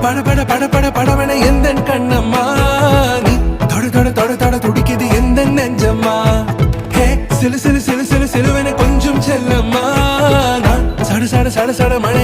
பட பட பட பட படவன எந்த கண்ணம்மா நீ தொட தொட தொட தொட துடிக்குது எந்த நெஞ்சம்மா ஹே சிலு சிலு சிலு சிலு சிலுவன கொஞ்சம் செல்லம்மா நான் சட சட சட சட மழை